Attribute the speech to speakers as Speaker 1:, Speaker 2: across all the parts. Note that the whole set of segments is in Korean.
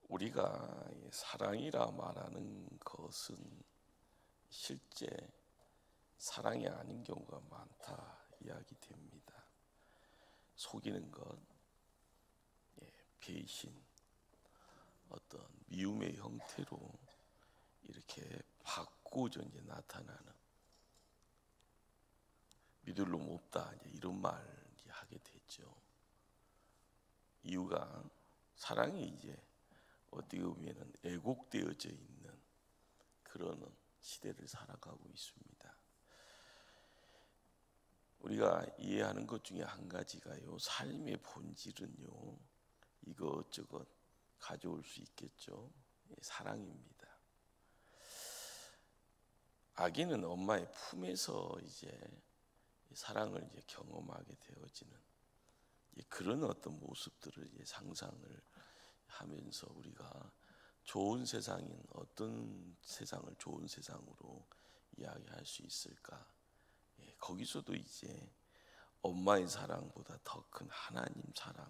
Speaker 1: 우리가 사랑이라 말하는 것은 실제 사랑이 아닌 경우가 많다 이야기됩니다. 속이는 것, 배신, 어떤 미움의 형태로 이렇게 바꾸어져 나타나는 믿을 놈 없다 이런 말 하게 되죠. 이유가 사랑이 이제 어떻게 보면 애곡되어져 있는 그런 시대를 살아가고 있습니다. 우리가 이해하는 것 중에 한 가지가요, 삶의 본질은요 이것저것 가져올 수 있겠죠. 사랑입니다. 아기는 엄마의 품에서 이제 사랑을 이제 경험하게 되어지는 그런 어떤 모습들을 이제 상상을 하면서 우리가 좋은 세상인 어떤 세상을 좋은 세상으로 이야기할 수 있을까? 거기서도 이제 엄마의 사랑보다 더 큰 하나님 사랑,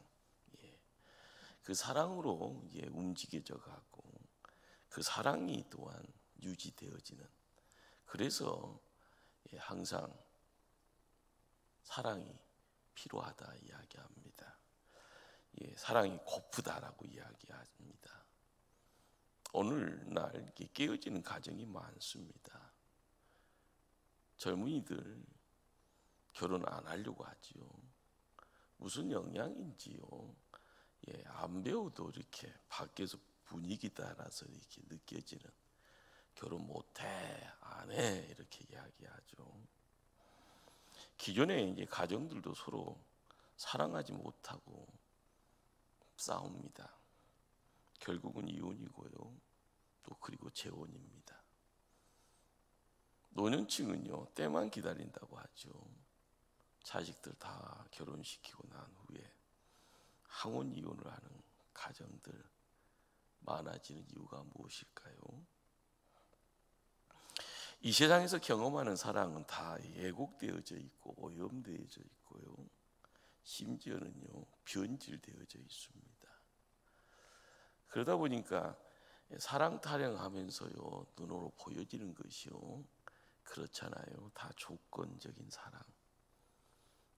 Speaker 1: 그 사랑으로 움직여져 가고 그 사랑이 또한 유지되어지는, 그래서 항상 사랑이 필요하다 이야기합니다. 사랑이 고프다라고 이야기합니다. 오늘날 깨어지는 가정이 많습니다. 젊은이들 결혼 안 하려고 하지요. 무슨 영향인지요. 안 배워도 이렇게 밖에서 분위기 따라서 이렇게 느껴지는, 결혼 못해, 안 해 이렇게 이야기하죠. 기존의 가정들도 서로 사랑하지 못하고 싸웁니다. 결국은 이혼이고요. 또 그리고 재혼입니다. 노년층은요 때만 기다린다고 하죠. 자식들 다 결혼시키고 난 후에 항원 이혼을 하는 가정들 많아지는 이유가 무엇일까요? 이 세상에서 경험하는 사랑은 다 애곡되어져 있고 오염되어져 있고요, 심지어는요 변질되어져 있습니다. 그러다 보니까 사랑 타령하면서요 눈으로 보여지는 것이요 그렇잖아요. 다 조건적인 사랑.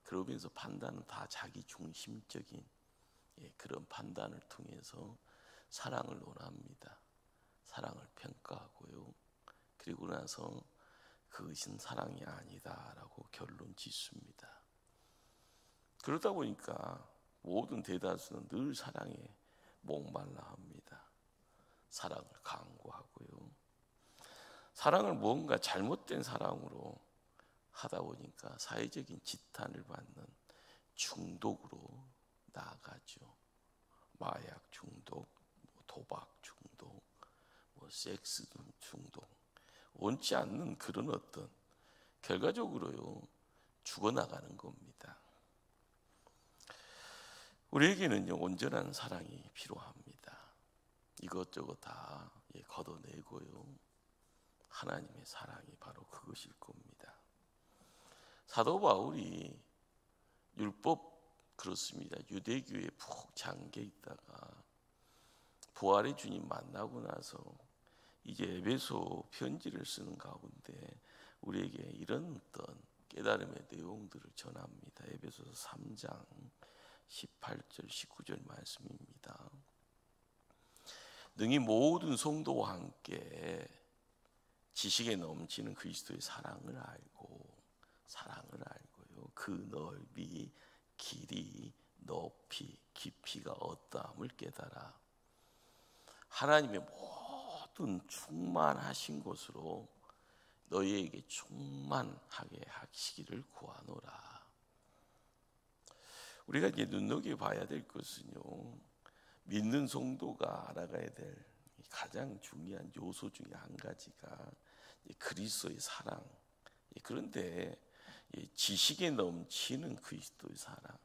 Speaker 1: 그러면서 판단은 다 자기 중심적인 그런 판단을 통해서 사랑을 논합니다. 사랑을 평가하고요. 그리고 나서 그것은 사랑이 아니다라고 결론 짓습니다. 그러다 보니까 모든 대다수는 늘 사랑에 목말라 합니다. 사랑을 강구하고요. 사랑을 뭔가 잘못된 사랑으로 하다 보니까 사회적인 지탄을 받는 중독으로 나아가죠. 마약 중독, 도박 중독, 섹스 중독, 원치 않는 그런 어떤 결과적으로요 죽어나가는 겁니다. 우리에게는요 온전한 사랑이 필요합니다. 이것저것 다 걷어내고요 하나님의 사랑이 바로 그것일 겁니다. 사도 바울이 율법, 그렇습니다, 유대교에 푹 잠겨 있다가 부활의 주님 만나고 나서 이제 에베소 편지를 쓰는 가운데 우리에게 이런 어떤 깨달음의 내용들을 전합니다. 에베소서 3장 18절 19절 말씀입니다. 능히 모든 성도와 함께 지식에 넘치는 그리스도의 사랑을 알고요, 그 넓이, 길이, 높이, 깊이가 어떠함을 깨달아 하나님의 모든 충만하신 것으로 너희에게 충만하게 하시기를 구하노라. 우리가 이제 눈여겨봐야 될 것은요, 믿는 성도가 알아가야 될 가장 중요한 요소 중에 한 가지가 그리스도의 사랑. 그런데 지식에 넘치는 그리스도의 사랑,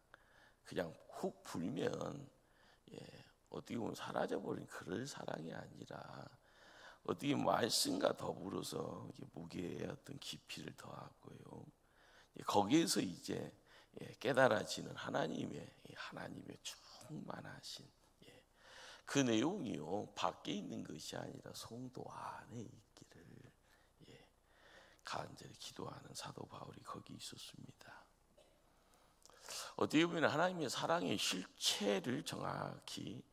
Speaker 1: 그냥 훅 불면 어떻게 보면 사라져버린 그럴 사랑이 아니라 어떻게 말씀과 더불어서 무게의 어떤 깊이를 더하고요, 거기에서 이제 깨달아지는 하나님의 충만하신 그 내용이요 밖에 있는 것이 아니라 성도 안에 있기를 간절히 기도하는 사도 바울이 거기 있었습니다. 어떻게 보면 하나님의 사랑의 실체를 정확히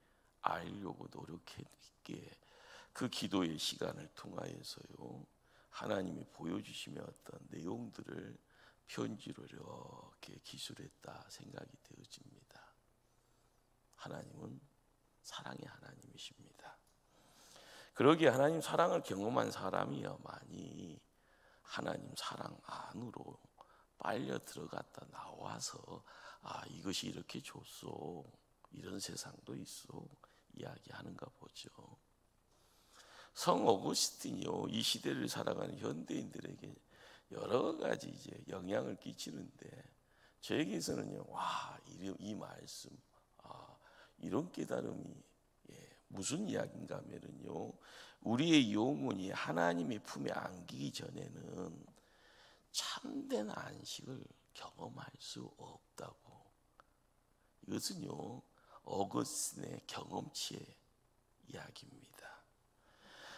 Speaker 1: 알려고 노력했기에 그 기도의 시간을 통하여서요 하나님이 보여주시며 어떤 내용들을 편지로 이렇게 기술했다 생각이 되어집니다. 하나님은 사랑의 하나님이십니다. 그러기에 하나님 사랑을 경험한 사람이야만이 하나님 사랑 안으로 빨려 들어갔다 나와서 이것이 이렇게 좋소, 이런 세상도 있어 이야기하는가 보죠. 성 어거스틴이요 이 시대를 살아가는 현대인들에게 여러 가지 이제 영향을 끼치는데 저에게서는요 이 말씀 이런 깨달음이 무슨 이야기인가 하면요 우리의 영혼이 하나님의 품에 안기기 전에는 참된 안식을 경험할 수 없다고. 이것은요 어거스틴의 경험치의 이야기입니다.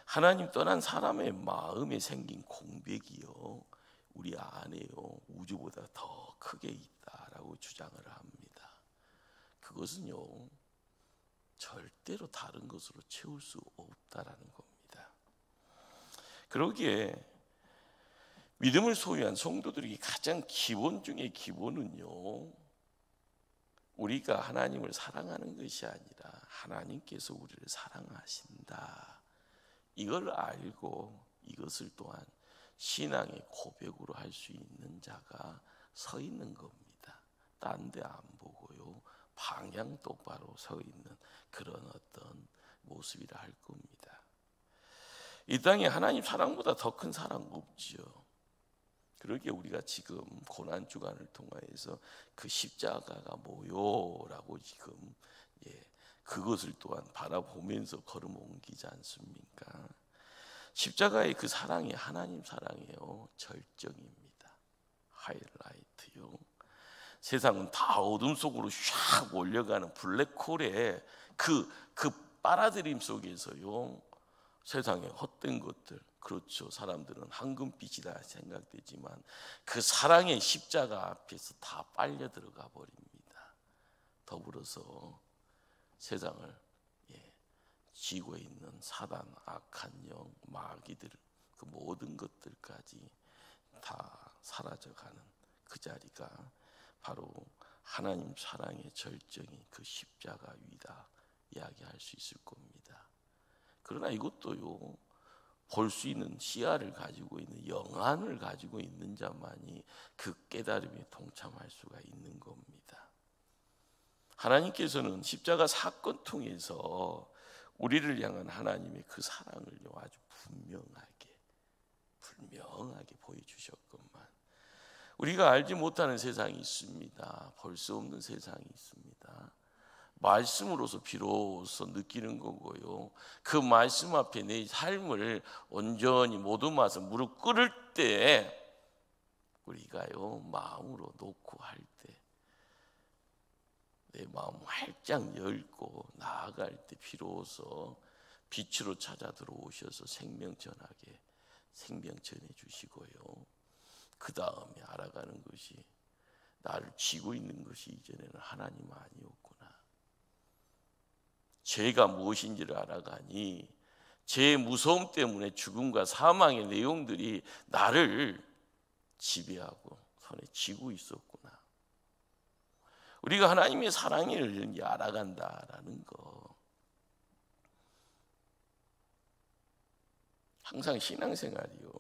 Speaker 1: 하나님 떠난 사람의 마음에 생긴 공백이요 우리 안에요 우주보다 더 크게 있다라고 주장을 합니다. 그것은요 절대로 다른 것으로 채울 수 없다라는 겁니다. 그러기에 믿음을 소유한 성도들에게 가장 기본 중에 기본은요 우리가 하나님을 사랑하는 것이 아니라 하나님께서 우리를 사랑하신다, 이걸 알고 이것을 또한 신앙의 고백으로 할 수 있는 자가 서 있는 겁니다. 딴 데 안 보고요 방향 똑바로 서 있는 그런 어떤 모습이라 할 겁니다. 이 땅에 하나님 사랑보다 더 큰 사랑 없지요. 그러기에 우리가 지금 고난 주간을 통하여서 그 십자가가 뭐요라고 지금 그것을 또한 바라보면서 걸음 옮기지 않습니까? 십자가의 그 사랑이 하나님 사랑이에요. 절정입니다. 하이라이트요. 세상은 다 어둠 속으로 샥 몰려가는 블랙홀의 그 빨아들임 속에서요 세상의 헛된 것들, 그렇죠, 사람들은 황금빛이다 생각되지만 그 사랑의 십자가 앞에서 다 빨려 들어가 버립니다. 더불어서 세상을 쥐고 있는 사단, 악한 영, 마귀들, 그 모든 것들까지 다 사라져가는 그 자리가 바로 하나님 사랑의 절정이 그 십자가 위다 이야기할 수 있을 겁니다. 그러나 이것도요 볼 수 있는 시야를 가지고 있는 영안을 가지고 있는 자만이 그 깨달음에 동참할 수가 있는 겁니다. 하나님께서는 십자가 사건 통해서 우리를 향한 하나님의 그 사랑을요 아주 분명하게 보여주셨건만 우리가 알지 못하는 세상이 있습니다. 볼 수 없는 세상이 있습니다. 말씀으로서 비로소 느끼는 거고요. 그 말씀 앞에 내 삶을 온전히 모두마서 무릎 꿇을 때 우리가요 마음으로 놓고 할 때 내 마음 활짝 열고 나아갈 때 비로소 빛으로 찾아 들어오셔서 생명 전하게 생명 전해 주시고요. 그 다음에 알아가는 것이 나를 쥐고 있는 것이 이전에는 하나님 아니었구나. 죄가 무엇인지를 알아가니 죄의 무서움 때문에 죽음과 사망의 내용들이 나를 지배하고 손에 쥐고 있었구나. 우리가 하나님의 사랑을 알아간다라는 거, 항상 신앙생활이요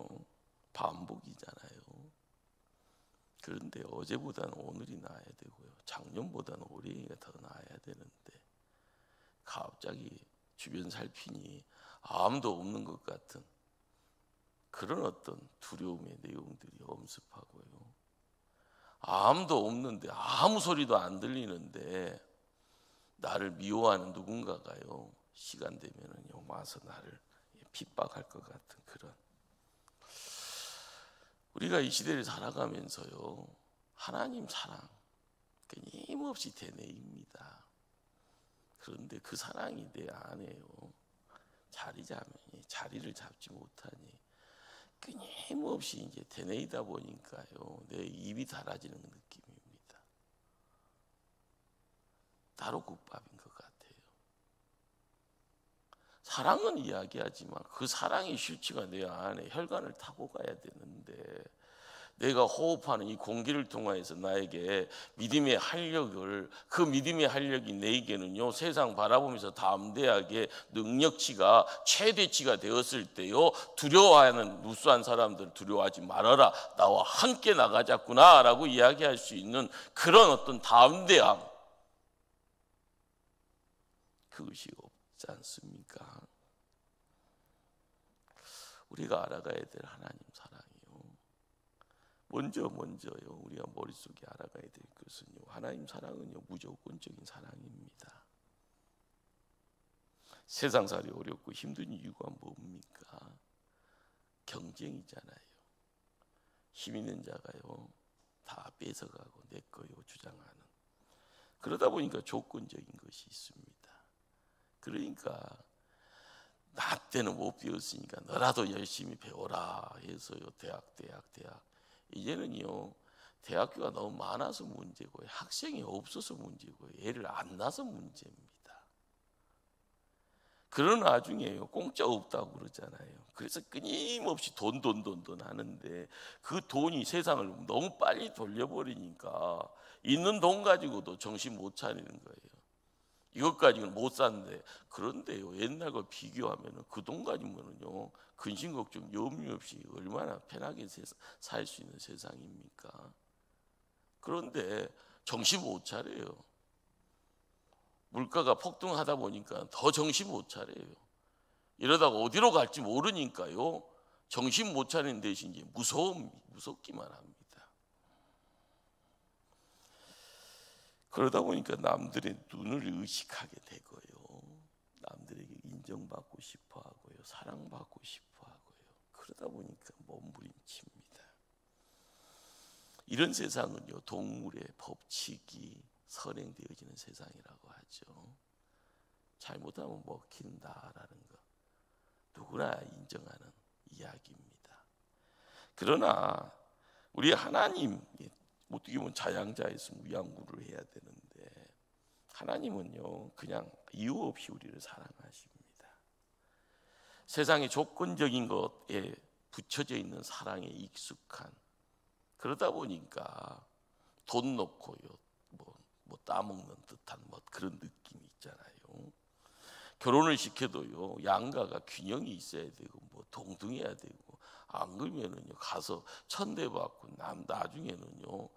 Speaker 1: 반복이잖아요. 그런데 어제보다는 오늘이 나아야 되고요, 작년보다는 올해가 더 나아야 되는데 갑자기 주변 살피니 아무도 없는 것 같은 그런 어떤 두려움의 내용들이 엄습하고요. 아무도 없는데, 아무 소리도 안 들리는데 나를 미워하는 누군가가요 시간 되면은요 와서 나를 핍박할 것 같은 그런, 우리가 이 시대를 살아가면서요 하나님 사랑 끊임없이 되뇌입니다. 그런데 그 사랑이 내 안에요. 자리를 잡지 못하니 끊임없이 이제 되뇌이다 보니까요, 내 입이 닳아지는 느낌입니다. 따로국밥인 것 같아요. 사랑은 이야기하지만 그 사랑의 실체가 내 안에 혈관을 타고 가야 되는데, 내가 호흡하는 이 공기를 통해서 나에게 믿음의 활력을, 그 믿음의 활력이 내게는요, 세상 바라보면서 담대하게 능력치가 최대치가 되었을 때요, 두려워하는 무수한 사람들 두려워하지 말아라, 나와 함께 나가자꾸나 라고 이야기할 수 있는 그런 어떤 담대함, 그것이 없지 않습니까? 우리가 알아가야 될 하나님 사랑이요, 먼저요, 우리가 머릿속에 알아가야 될 것은요, 하나님 사랑은요, 무조건적인 사랑입니다. 세상살이 어렵고 힘든 이유가 뭡니까? 경쟁이잖아요. 힘 있는 자가요, 다 뺏어가고 내 거요 주장하는, 그러다 보니까 조건적인 것이 있습니다. 그러니까 나 때는 못 배웠으니까 너라도 열심히 배워라 해서요, 대학 이제는요, 대학교가 너무 많아서 문제고요, 학생이 없어서 문제고요, 애를 안 낳아서 문제입니다. 그런 와중에요, 공짜 없다고 그러잖아요. 그래서 끊임없이 돈 하는데, 그 돈이 세상을 너무 빨리 돌려버리니까 있는 돈 가지고도 정신 못 차리는 거예요. 이것 가지고는 못 사는데, 그런데요, 옛날 걸 비교하면 그 돈 가지고는요, 근심 걱정 염려 없이 얼마나 편하게 살 수 있는 세상입니까? 그런데 정신 못 차려요. 물가가 폭등하다 보니까 더 정신 못 차려요. 이러다가 어디로 갈지 모르니까요, 정신 못 차리는 대신 이제 무섭기만 합니다. 그러다 보니까 남들의 눈을 의식하게 되고요, 남들에게 인정받고 싶어 하고요, 사랑받고 싶어 하고요, 그러다 보니까 몸부림칩니다. 이런 세상은요, 동물의 법칙이 선행되어지는 세상이라고 하죠. 잘못하면 먹힌다라는 거 누구나 인정하는 이야기입니다. 그러나 우리 하나님, 어떻게 보면 자양자에서 무양구를 해야 되는데, 하나님은요, 그냥 이유 없이 우리를 사랑하십니다. 세상의 조건적인 것에 붙여져 있는 사랑에 익숙한, 그러다 보니까 돈 놓고요, 뭐 따먹는 듯한 그런 느낌이 있잖아요. 결혼을 시켜도요, 양가가 균형이 있어야 되고 동등해야 되고, 안 그러면은요, 가서 천대받고 나중에는요,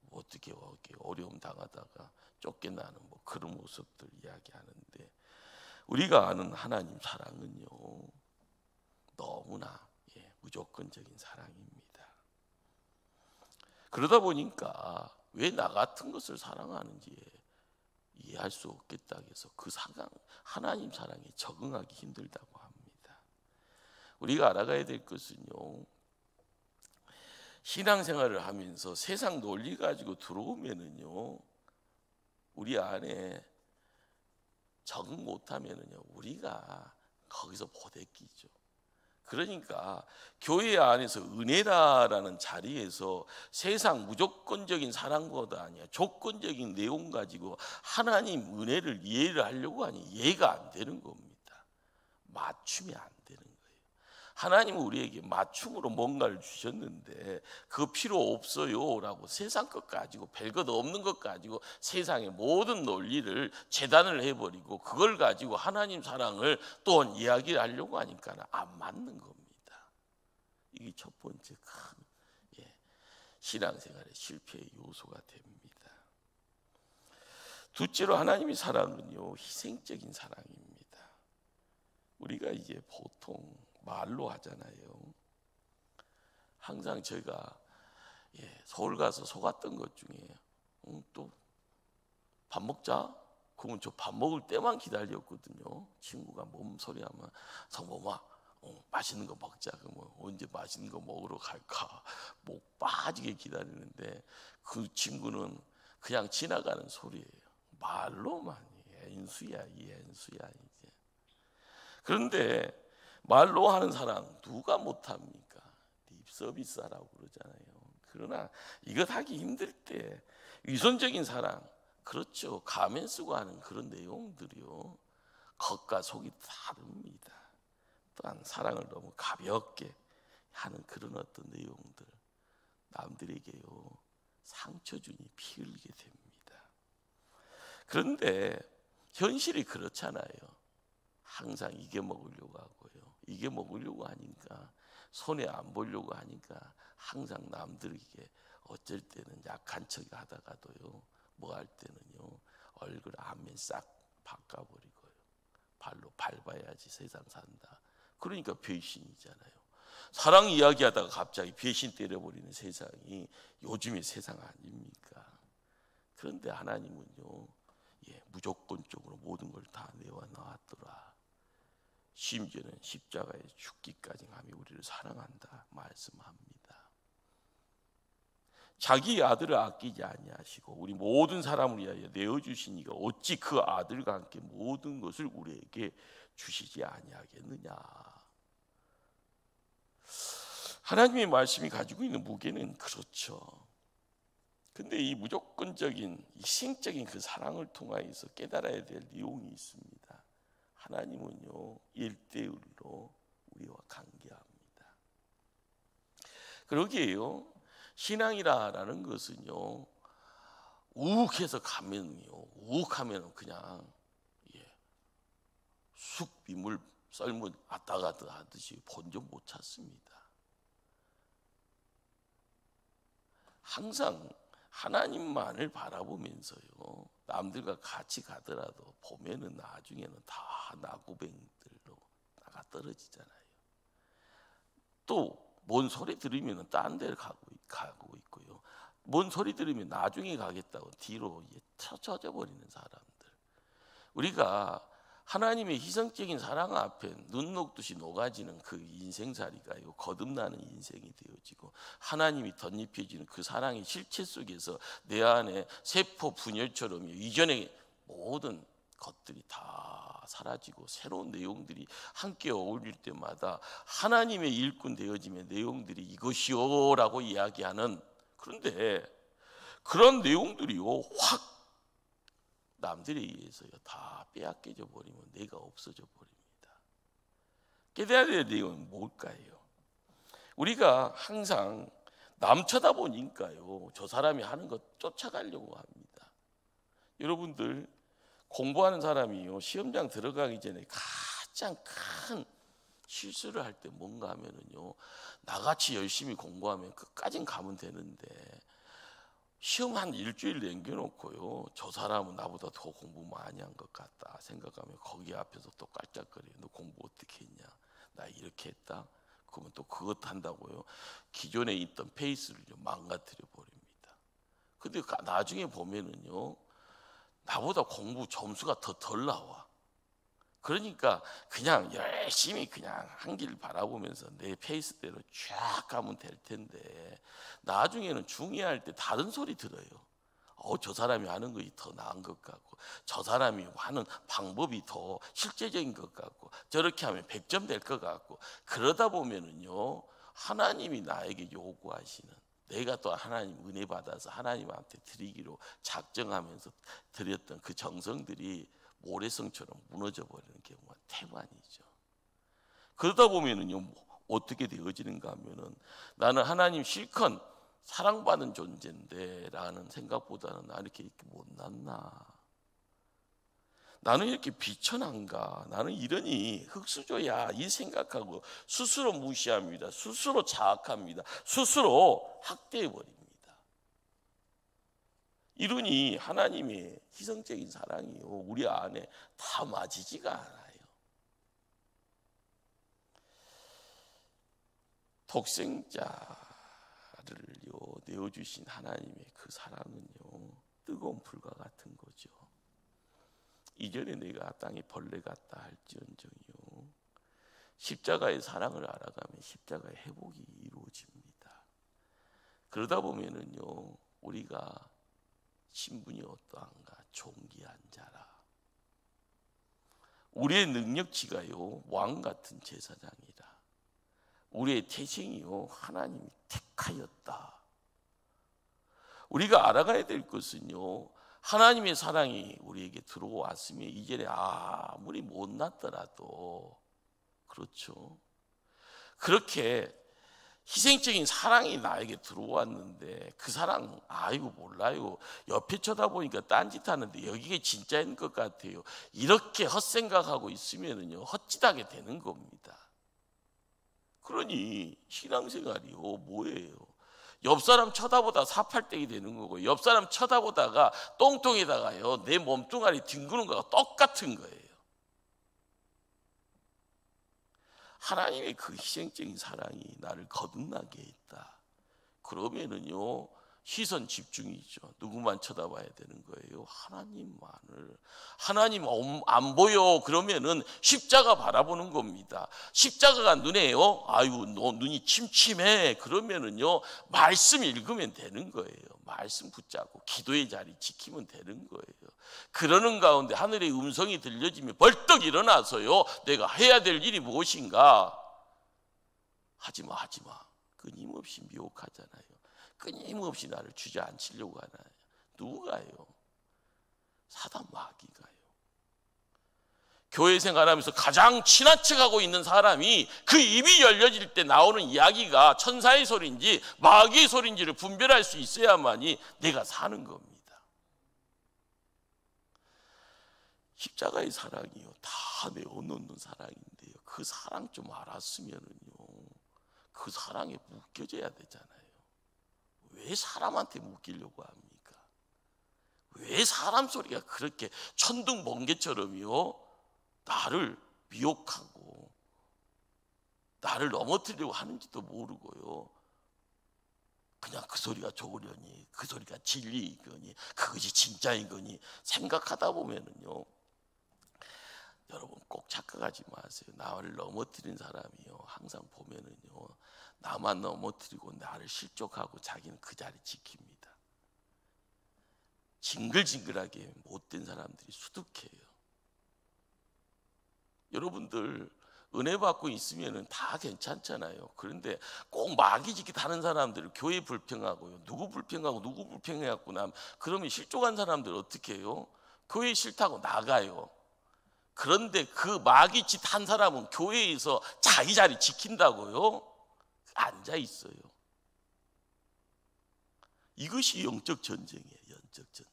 Speaker 1: 어떻게 어려움 당하다가 쫓겨나는 그런 모습들 이야기하는데, 우리가 아는 하나님 사랑은요, 너무나 무조건적인 사랑입니다. 그러다 보니까 왜 나 같은 것을 사랑하는지 이해할 수 없겠다 해서 그 하나님 사랑에 적응하기 힘들다고 합니다. 우리가 알아가야 될 것은요, 신앙생활을 하면서 세상 논리 가지고 들어오면은요, 우리 안에 적응 못하면은요, 우리가 거기서 포대끼죠. 그러니까 교회 안에서 은혜다라는 자리에서 세상 무조건적인 사랑보다 아니야 조건적인 내용 가지고 하나님 은혜를 이해를 하려고 하니 이해가 안 되는 겁니다. 맞춤이 안 되는 거예요. 하나님은 우리에게 맞춤으로 뭔가를 주셨는데 그 필요 없어요 라고 세상 것 가지고 별것 없는 것 가지고 세상의 모든 논리를 재단을 해버리고 그걸 가지고 하나님 사랑을 또한 이야기를 하려고 하니까 안 맞는 겁니다. 이게 첫 번째 큰 신앙생활의 실패의 요소가 됩니다. 둘째로 하나님의 사랑은요, 희생적인 사랑입니다. 우리가 이제 보통 말로 하잖아요. 항상 제가 서울 가서 속았던 것 중에 또 밥 먹자? 그러면 저 밥 먹을 때만 기다렸거든요. 친구가 몸소리하면 성범아 맛있는 거 먹자. 그러면 언제 맛있는 거 먹으러 갈까? 목 빠지게 기다리는데 그 친구는 그냥 지나가는 소리예요. 말로만 왼수야 이제. 그런데 말로 하는 사랑 누가 못합니까? 립 서비스하라고 그러잖아요. 그러나 이것 하기 힘들 때 위선적인 사랑, 그렇죠. 가면 쓰고 하는 그런 내용들이요, 겉과 속이 다릅니다. 또한 사랑을 너무 가볍게 하는 그런 어떤 내용들, 남들에게요 상처 주니 피 흘리게 됩니다. 그런데 현실이 그렇잖아요. 항상 이게 먹으려고 하고요, 이게 먹으려고 하니까, 손해 안 보려고 하니까 항상 남들에게 어쩔 때는 약한 척 하다가도요, 뭐 할 때는요 얼굴 안면 싹 바꿔버리고요, 발로 밟아야지 세상 산다. 그러니까 배신이잖아요. 사랑 이야기하다가 갑자기 배신 때려버리는 세상이 요즘의 세상 아닙니까? 그런데 하나님은요, 무조건적으로 모든 걸 다 내와 놨더라. 심지어는 십자가에 죽기까지 하며 우리를 사랑한다 말씀합니다. 자기 아들을 아끼지 아니하시고 우리 모든 사람을 위하여 내어주시니까 어찌 그 아들과 함께 모든 것을 우리에게 주시지 아니하겠느냐. 하나님의 말씀이 가지고 있는 무게는 그렇죠. 근데 이 무조건적인 희생적인 그 사랑을 통하여서 깨달아야 될 내용이 있습니다. 하나님은요 1대1로 우리와 관계합니다. 그러기에요, 신앙이라는 것은요 우욱해서 우욱하면 그냥 쑥 민물 썰물 왔다 갔다 하듯이 본전 못 찾습니다. 항상 하나님만을 바라보면서요 남들과 같이 가더라도 보면은 나중에는 다 나구뱅들로 나가 떨어지잖아요. 또 뭔 소리 들으면 딴 데를 가고 있고요, 뭔 소리 들으면 나중에 가겠다고 뒤로 쳐져 버리는 사람들. 우리가 하나님의 희생적인 사랑 앞에 눈 녹듯이 녹아지는 그 인생살이가요 거듭나는 인생이 되어지고, 하나님이 덧입혀지는 그 사랑의 실체 속에서 내 안에 세포 분열처럼 이전의 모든 것들이 다 사라지고 새로운 내용들이 함께 어울릴 때마다 하나님의 일꾼 되어지면 내용들이 이것이요라고 이야기하는, 그런데 그런 내용들이요 확 남들에 의해서요 다 빼앗겨져 버리면 내가 없어져 버립니다. 깨달아야 될 내용은 뭘까요? 우리가 항상 남 쳐다보니까요 저 사람이 하는 것 쫓아가려고 합니다. 여러분들 공부하는 사람이요 시험장 들어가기 전에 가장 큰 실수를 할 때 뭔가 하면은요, 나같이 열심히 공부하면 끝까진 가면 되는데 시험 한 일주일 남겨놓고요 저 사람은 나보다 더 공부 많이 한 것 같다 생각하면 거기 앞에서 또 깔짝거려요. 너 공부 어떻게 했냐, 나 이렇게 했다. 그러면 또 그것 한다고요 기존에 있던 페이스를 망가뜨려 버립니다. 근데 나중에 보면은요 나보다 공부 점수가 더 덜 나와. 그러니까 그냥 열심히 그냥 한 길 바라보면서 내 페이스대로 쫙 가면 될 텐데 나중에는 중요할 때 다른 소리 들어요. 저 사람이 하는 것이 더 나은 것 같고, 저 사람이 하는 방법이 더 실제적인 것 같고, 저렇게 하면 100점 될 것 같고, 그러다 보면은요 하나님이 나에게 요구하시는, 내가 또 하나님 은혜 받아서 하나님한테 드리기로 작정하면서 드렸던 그 정성들이 모래성처럼 무너져 버리는 경우가 태반이죠. 그러다 보면은요 어떻게 되어지는가 하면은 나는 하나님 실컷 사랑받는 존재인데 라는 생각보다는 나 이렇게 못났나, 나는 이렇게 비천한가, 나는 이러니 흙수저야 이 생각하고 스스로 무시합니다. 스스로 자학합니다. 스스로 학대해버립니다. 이러니 하나님의 희생적인 사랑이요 우리 안에 다 맞이지가 않아요. 독생자를요 내어주신 하나님의 그 사랑은요 뜨거운 불과 같은 거죠. 이전에 내가 땅에 벌레 같다 할지언정요 십자가의 사랑을 알아가면 십자가의 회복이 이루어집니다. 그러다 보면은요 우리가 신분이 어떠한가, 존귀한 자라, 우리의 능력치가요 왕 같은 제사장이라. 우리의 태생이요 하나님이 택하였다. 우리가 알아가야 될 것은요, 하나님의 사랑이 우리에게 들어왔으면 이전에 아무리 못났더라도, 그렇죠, 그렇게 희생적인 사랑이 나에게 들어왔는데 그 사랑 아이고 몰라요, 옆에 쳐다보니까 딴짓하는데 여기가 진짜인 것 같아요, 이렇게 헛생각하고 있으면은요 헛짓하게 되는 겁니다. 그러니 신앙생활이요 뭐예요? 옆 사람 쳐다보다 사팔땡이 되는 거고, 옆 사람 쳐다보다가 똥통에다가요 내 몸뚱아리 뒹구는 거가 똑같은 거예요. 하나님의 그 희생적인 사랑이 나를 거듭나게 했다. 그러면은요 시선 집중이죠. 누구만 쳐다봐야 되는 거예요? 하나님만을. 하나님 안 보여 그러면은 십자가 바라보는 겁니다. 십자가가 눈에요, 아유 너 눈이 침침해 그러면은요 말씀 읽으면 되는 거예요. 말씀 붙잡고 기도의 자리 지키면 되는 거예요. 그러는 가운데 하늘의 음성이 들려지면 벌떡 일어나서요 내가 해야 될 일이 무엇인가? 하지마 끊임없이 미혹하잖아요. 끊임없이 나를 주저앉히려고 하나요? 누가요? 사단 마귀가요. 교회 생활하면서 가장 친한 척하고 있는 사람이 그 입이 열려질 때 나오는 이야기가 천사의 소리인지 마귀의 소리인지를 분별할 수 있어야만이 내가 사는 겁니다. 십자가의 사랑이요 다 내어놓는 사랑인데요, 그 사랑 좀 알았으면은요 그 사랑에 묶여져야 되잖아요. 왜 사람한테 묶이려고 합니까? 왜 사람 소리가 그렇게 천둥 번개처럼요 나를 미혹하고 나를 넘어뜨리려고 하는지도 모르고요, 그냥 그 소리가 좋으려니, 그 소리가 진리이거니, 그것이 진짜인 거니 생각하다 보면은요, 여러분 꼭 착각하지 마세요. 나를 넘어뜨린 사람이요 항상 보면은요 나만 넘어뜨리고 나를 실족하고 자기는 그 자리 지킵니다. 징글징글하게 못된 사람들이 수두해요. 여러분들 은혜 받고 있으면 다 괜찮잖아요. 그런데 꼭 마귀짓기 하는 사람들을 교회 불평하고요, 누구 불평하고 누구 불평해갖고 나면 그러면 실족한 사람들 어떻게 해요? 교회 싫다고 나가요. 그런데 그 마귀짓 한 사람은 교회에서 자기 자리 지킨다고요? 앉아 있어요. 이것이 영적 전쟁이에요. 영적 전쟁.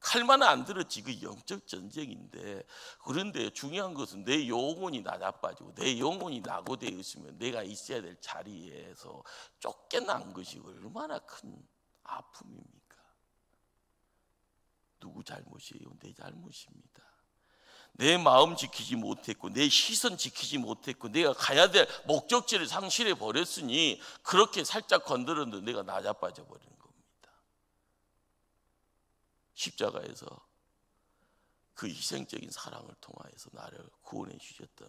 Speaker 1: 칼만 안 들었지 그 영적 전쟁인데, 그런데 중요한 것은 내 영혼이 나자빠지고 내 영혼이 낙오되어 있으면 내가 있어야 될 자리에서 쫓겨난 것이 얼마나 큰 아픔입니까? 누구 잘못이에요? 내 잘못입니다. 내 마음 지키지 못했고 내 시선 지키지 못했고 내가 가야 될 목적지를 상실해 버렸으니 그렇게 살짝 건드렸는데 내가 나자빠져 버리는 겁니다. 십자가에서 그 희생적인 사랑을 통하여서 나를 구원해 주셨던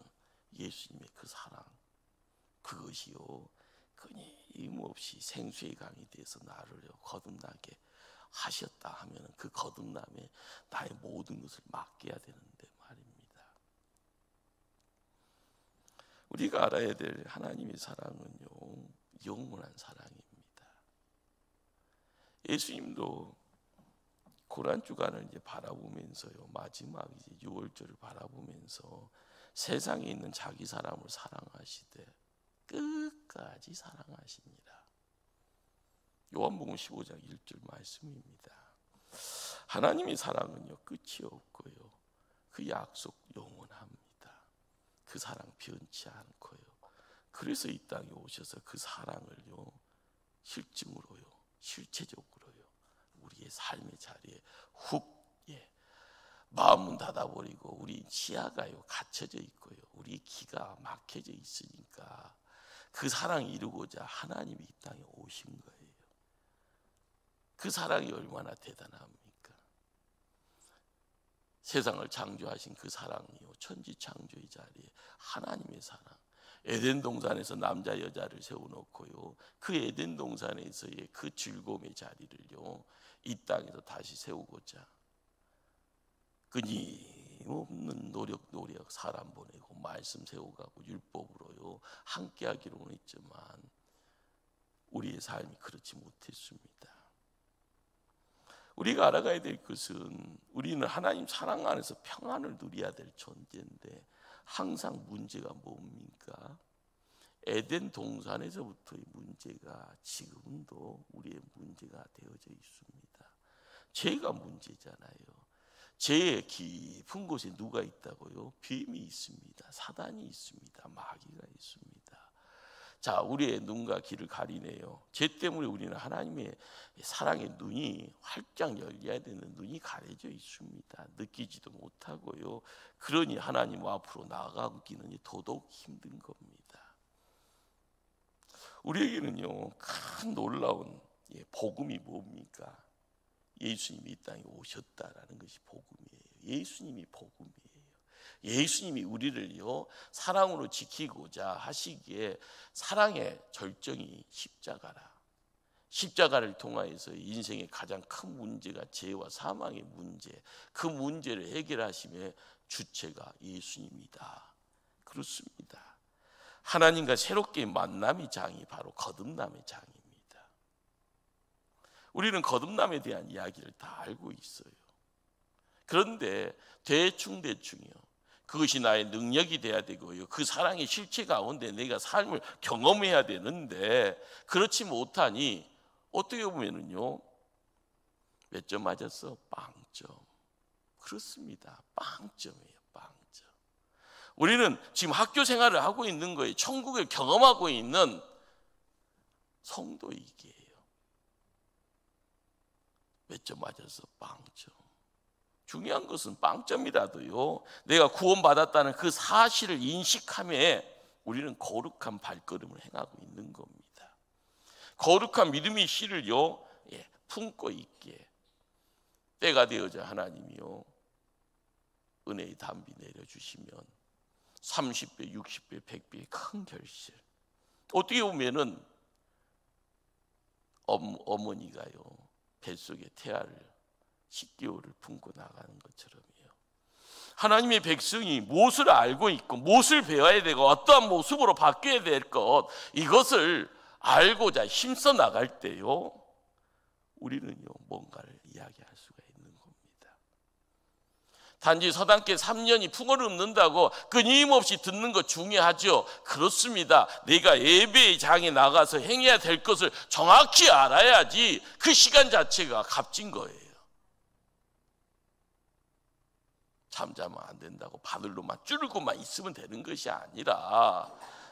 Speaker 1: 예수님의 그 사랑, 그것이요 끊임없이 생수의 강이 되어서 나를 거듭나게 하셨다 하면 그 거듭남에 나의 모든 것을 맡겨야 되는데 말입니다. 우리가 알아야 될 하나님의 사랑은요 영원한 사랑입니다. 예수님도 고난주간을 이제 바라보면서요, 마지막 이제 6월절을 바라보면서 세상에 있는 자기 사람을 사랑하시되 끝까지 사랑하십니다. 요한복음 15장 1절 말씀입니다. 하나님의 사랑은요 끝이 없고요 그 약속 영원합니다. 그 사랑 변치 않고요. 그래서 이 땅에 오셔서 그 사랑을요 실증으로요 실체적으로요 우리의 삶의 자리에 훅 마음은 닫아버리고 우리 시야가요 갇혀져 있고요 우리 귀가 막혀져 있으니까 그 사랑 이루고자 하나님이 이 땅에 오신 거예요. 그 사랑이 얼마나 대단합니까? 세상을 창조하신 그 사랑이요 천지 창조의 자리에 하나님의 사랑, 에덴 동산에서 남자 여자를 세워놓고요 그 에덴 동산에서의 그 즐거움의 자리를요 이 땅에서 다시 세우고자 끊임없는 노력 사람 보내고 말씀 세워가고 율법으로요 함께하기로는 했지만 우리의 삶이 그렇지 못했습니다. 우리가 알아가야 될 것은 우리는 하나님 사랑 안에서 평안을 누려야 될 존재인데 항상 문제가 뭡니까? 에덴 동산에서부터의 문제가 지금도 우리의 문제가 되어져 있습니다. 죄가 문제잖아요. 죄의 깊은 곳에 누가 있다고요? 뱀이 있습니다. 사단이 있습니다. 마귀가 있습니다. 자, 우리의 눈과 귀를 가리네요. 죄 때문에 우리는 하나님의 사랑의 눈이 활짝 열려야 되는 눈이 가려져 있습니다. 느끼지도 못하고요. 그러니 하나님 앞으로 나아가기는 더더욱 힘든 겁니다. 우리에게는요 큰 놀라운 복음이 뭡니까? 예수님이 이 땅에 오셨다라는 것이 복음이에요. 예수님이 복음이에요. 예수님이 우리를요 사랑으로 지키고자 하시기에 사랑의 절정이 십자가라. 십자가를 통하여서 인생의 가장 큰 문제가 죄와 사망의 문제, 그 문제를 해결하심의 주체가 예수님이다. 그렇습니다. 하나님과 새롭게 만남의 장이 바로 거듭남의 장입니다. 우리는 거듭남에 대한 이야기를 다 알고 있어요. 그런데 대충이요 그것이 나의 능력이 돼야 되고요 그 사랑의 실체 가운데 내가 삶을 경험해야 되는데 그렇지 못하니 어떻게 보면은요 몇 점 맞았어? 빵점. 그렇습니다. 빵점이에요. 빵점. 우리는 지금 학교 생활을 하고 있는 거예요. 천국을 경험하고 있는 성도이기에요. 몇 점 맞았어? 빵점. 중요한 것은 빵점이라도요 내가 구원받았다는 그 사실을 인식하며 우리는 거룩한 발걸음을 행하고 있는 겁니다. 거룩한 믿음의 씨를요 품고 있기에 때가 되어져 하나님이요 은혜의 담비 내려주시면 30배, 60배, 100배의 큰 결실. 어떻게 보면은 어머니가요 뱃속에 태아를 10개월을 품고 나가는 것처럼요. 하나님의 백성이 무엇을 알고 있고 무엇을 배워야 되고 어떠한 모습으로 바뀌어야 될 것 이것을 알고자 힘써 나갈 때요 우리는요 뭔가를 이야기할 수가 있는 겁니다. 단지 서당계 3년이 풍어없는다고 끊임없이 듣는 것 중요하죠. 그렇습니다. 내가 예배의 장에 나가서 행해야 될 것을 정확히 알아야지 그 시간 자체가 값진 거예요. 잠자면 안 된다고 바늘로만 찌르고만 있으면 되는 것이 아니라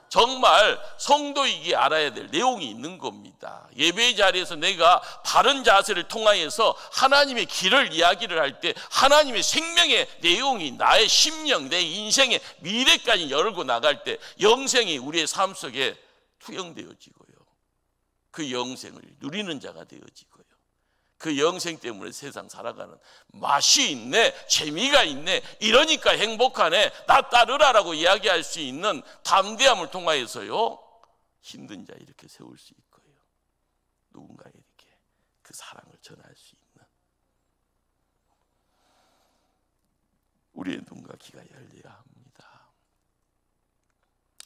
Speaker 1: 정말 성도이기 알아야 될 내용이 있는 겁니다. 예배의 자리에서 내가 바른 자세를 통하여서 하나님의 길을 이야기를 할 때 하나님의 생명의 내용이 나의 심령, 내 인생의 미래까지 열고 나갈 때 영생이 우리의 삶 속에 투영되어지고요 그 영생을 누리는 자가 되어지고요 그 영생 때문에 세상 살아가는 맛이 있네, 재미가 있네, 이러니까 행복하네, 나 따르라라고 이야기할 수 있는 담대함을 통하여서요 힘든 자 이렇게 세울 수 있고요 누군가에게 그 사랑을 전할 수 있는 우리의 눈과 귀가 열려야 합니다.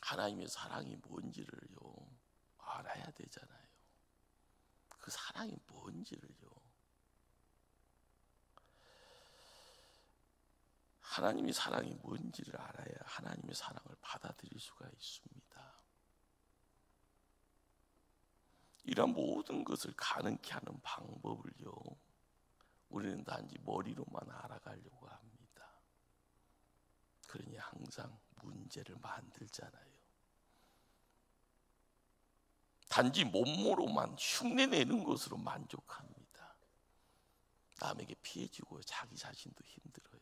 Speaker 1: 하나님의 사랑이 뭔지를요 알아야 되잖아요. 그 사랑이 뭔지를요 하나님의 사랑이 뭔지를 알아야 하나님의 사랑을 받아들일 수가 있습니다. 이런 모든 것을 가능케 하는 방법을요 우리는 단지 머리로만 알아가려고 합니다. 그러니 항상 문제를 만들잖아요. 단지 몸으로만 흉내내는 것으로 만족합니다. 남에게 피해지고 자기 자신도 힘들어요.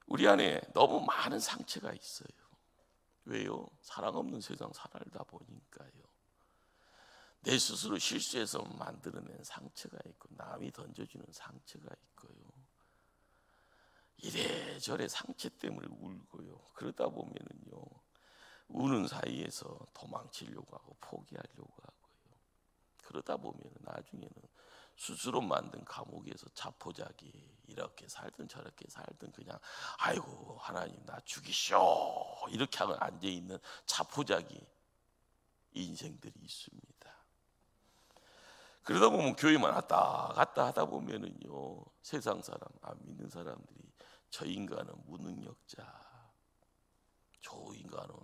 Speaker 1: 우리 안에 너무 많은 상처가 있어요. 왜요? 사랑 없는 세상 살다 보니까요. 내 스스로 실수해서 만들어낸 상처가 있고 남이 던져주는 상처가 있고요. 이래저래 상처 때문에 울고요. 그러다 보면은요 우는 사이에서 도망치려고 하고 포기하려고 하고요. 그러다 보면 나중에는 스스로 만든 감옥에서 자포자기 이렇게 살든 저렇게 살든 그냥 아이고 하나님 나 죽이시오 이렇게 하고 앉아있는 자포자기 인생들이 있습니다. 그러다 보면 교회만 왔다 갔다 하다 보면은요, 세상 사람, 안 믿는 사람들이 저 인간은 무능력자, 저 인간은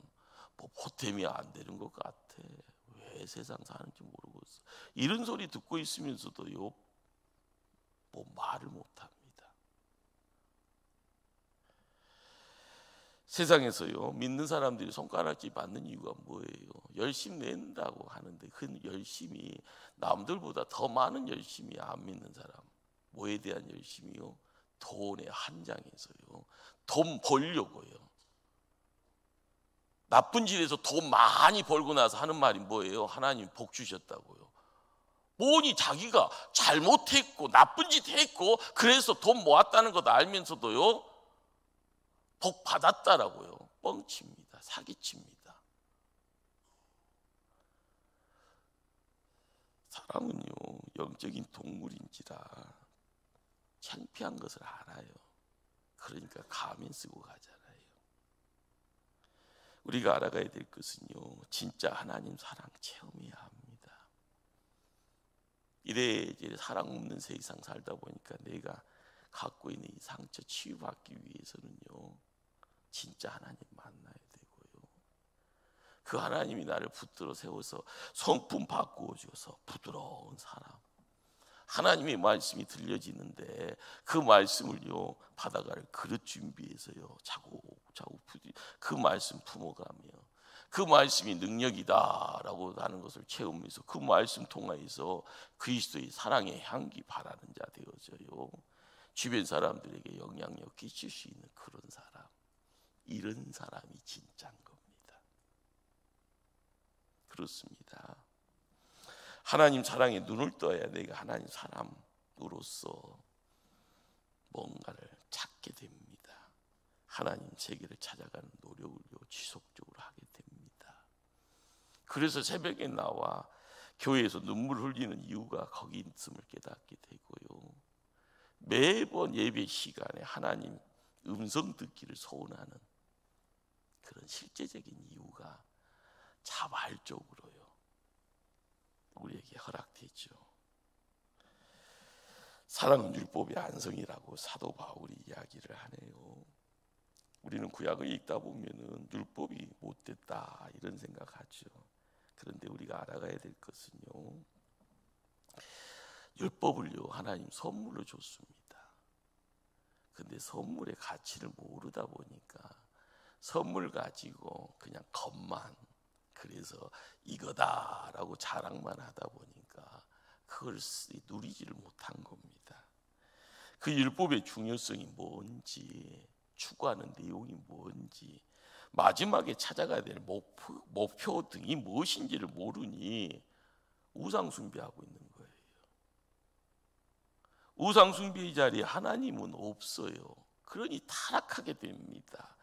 Speaker 1: 뭐 보탬이 안 되는 것 같아, 왜 세상 사는지 모르겠어, 이런 소리 듣고 있으면서도요 뭐 말을 못합니다. 세상에서요 믿는 사람들이 손가락질 받는 이유가 뭐예요? 열심 낸다고 하는데 그 열심이 남들보다 더 많은 열심이 안 믿는 사람. 뭐에 대한 열심이요? 돈의 한장에서요, 돈 벌려고요. 나쁜 짓에서 돈 많이 벌고 나서 하는 말이 뭐예요? 하나님 복 주셨다고요. 뭐니 자기가 잘못했고 나쁜 짓 했고 그래서 돈 모았다는 것도 알면서도요 복 받았다라고요. 뻥칩니다. 사기칩니다. 사람은요 영적인 동물인지라 창피한 것을 알아요. 그러니까 가면 쓰고 가잖아요. 우리가 알아가야 될 것은요, 진짜 하나님 사랑 체험해야 합니다. 이제 사랑 없는 세상 살다 보니까 내가 갖고 있는 이 상처 치유받기 위해서는요 진짜 하나님 만나야 되고요, 그 하나님이 나를 붙들어 세워서 성품 바꾸어 주어서 부드러운 사람, 하나님의 말씀이 들려지는데 그 말씀을요 받아갈 그릇 준비해서요 차곡차곡 그 말씀 품어가며 그 말씀이 능력이다라고 하는 것을 체험해서 그 말씀 통하여서 그리스도의 사랑의 향기 바라는 자 되어져요 주변 사람들에게 영향력 끼칠 수 있는 그런 사람, 이런 사람이 진짜인 겁니다. 그렇습니다. 하나님 사랑에 눈을 떠야 내가 하나님 사람으로서 뭔가를 찾게 됩니다. 하나님 세계를 찾아가는 노력을 지속적으로 하게 됩니다. 그래서 새벽에 나와 교회에서 눈물 흘리는 이유가 거기 있음을 깨닫게 되고요, 매번 예배 시간에 하나님 음성 듣기를 소원하는 그런 실제적인 이유가 자발적으로요 우리에게 허락되죠. 사랑은 율법의 안성이라고 사도 바울이 이야기를 하네요. 우리는 구약을 읽다 보면은 율법이 못됐다 이런 생각하죠. 그런데 우리가 알아가야 될 것은요, 율법을요 하나님 선물로 줬습니다. 근데 선물의 가치를 모르다 보니까 선물 가지고 그냥 겉만, 그래서 이거다라고 자랑만 하다 보니까 그걸 누리지를 못한 겁니다. 그 율법의 중요성이 뭔지, 추구하는 내용이 뭔지, 마지막에 찾아가야 될 목표 등이 무엇인지를 모르니 우상 숭배하고 있는 거예요. 우상 숭배의 자리에 하나님은 없어요. 그러니 타락하게 됩니다.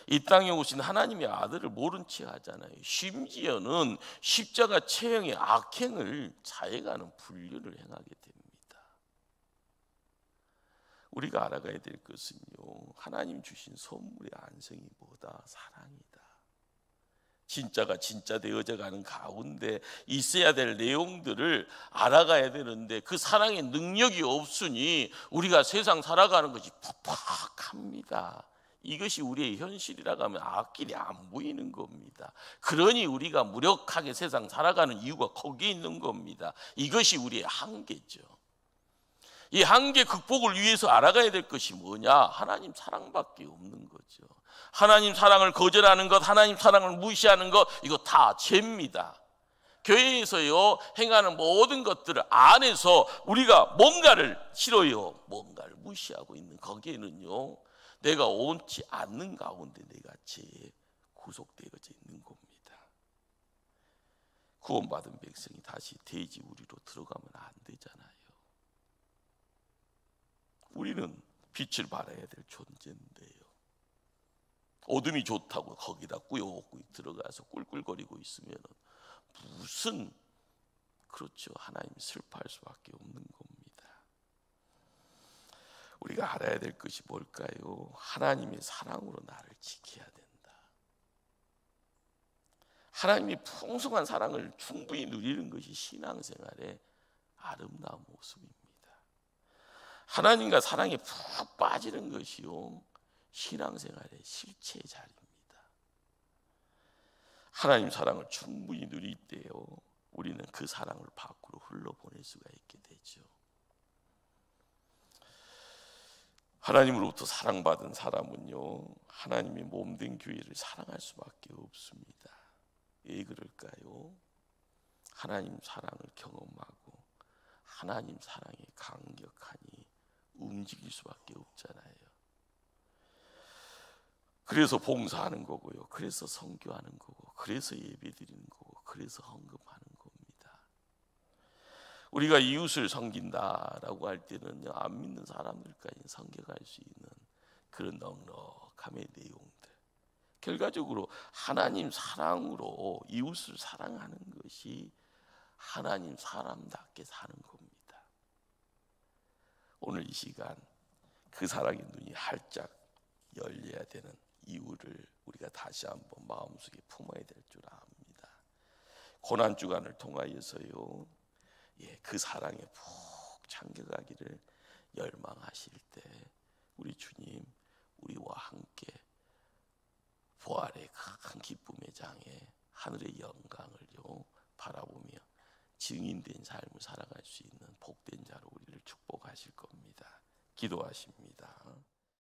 Speaker 1: 이 땅에 오신 하나님의 아들을 모른 채 하잖아요. 심지어는 십자가 체형의 악행을 자해가는 분류를 행하게 됩니다. 우리가 알아가야 될 것은요, 하나님 주신 선물의 안성이 뭐다? 사랑이다. 진짜가 진짜 되어져 가는 가운데 있어야 될 내용들을 알아가야 되는데 그 사랑의 능력이 없으니 우리가 세상 살아가는 것이 팍팍합니다. 이것이 우리의 현실이라고 하면 앞길이 안 보이는 겁니다. 그러니 우리가 무력하게 세상 살아가는 이유가 거기에 있는 겁니다. 이것이 우리의 한계죠. 이 한계 극복을 위해서 알아가야 될 것이 뭐냐? 하나님 사랑밖에 없는 거죠. 하나님 사랑을 거절하는 것, 하나님 사랑을 무시하는 것, 이거 다 죄입니다. 교회에서요 행하는 모든 것들 안에서 우리가 뭔가를 싫어요, 뭔가를 무시하고 있는 거기에는요 내가 옳지 않는 가운데 내가 죄에 구속되어져 있는 겁니다. 구원받은 백성이 다시 돼지 우리로 들어가면 안 되잖아요. 우리는 빛을 발해야 될 존재인데요, 어둠이 좋다고 거기다 꾸역꾸역 들어가서 꿀꿀거리고 있으면 무슨, 그렇죠, 하나님이 슬퍼할 수밖에 없는 겁니다. 우리가 알아야 될 것이 뭘까요? 하나님의 사랑으로 나를 지켜야 된다. 하나님이 풍성한 사랑을 충분히 누리는 것이 신앙생활의 아름다운 모습입니다. 하나님과 사랑에 푹 빠지는 것이요, 신앙생활의 실체의 자리입니다. 하나님 사랑을 충분히 누릴 때요, 우리는 그 사랑을 밖으로 흘러보낼 수가 있게 되죠. 하나님으로부터 사랑받은 사람은요, 하나님의 몸된 교회를 사랑할 수밖에 없습니다. 왜 그럴까요? 하나님 사랑을 경험하고 하나님 사랑에 강력하니 움직일 수밖에 없잖아요. 그래서 봉사하는 거고요, 그래서 선교하는 거고, 그래서 예배드리는 거고, 그래서 헌금하는 겁니다. 우리가 이웃을 섬긴다라고 할 때는요, 안 믿는 사람들까지 섬겨갈 수 있는 그런 넉넉함의 내용들, 결과적으로 하나님 사랑으로 이웃을 사랑하는 것이 하나님 사람답게 사는 겁니다. 오늘 이 시간 그 사랑의 눈이 활짝 열려야 되는 이유를 우리가 다시 한번 마음속에 품어야 될 줄 압니다. 고난 주간을 통하여서요, 그 사랑에 푹 잠겨가기를 열망하실 때 우리 주님 우리와 함께 부활의 큰 기쁨의 장에 하늘의 영광을요 바라보며 증인된 삶을 살아갈 수 있는 복된 자로 우리를 축복하실 겁니다. 기도하십니다.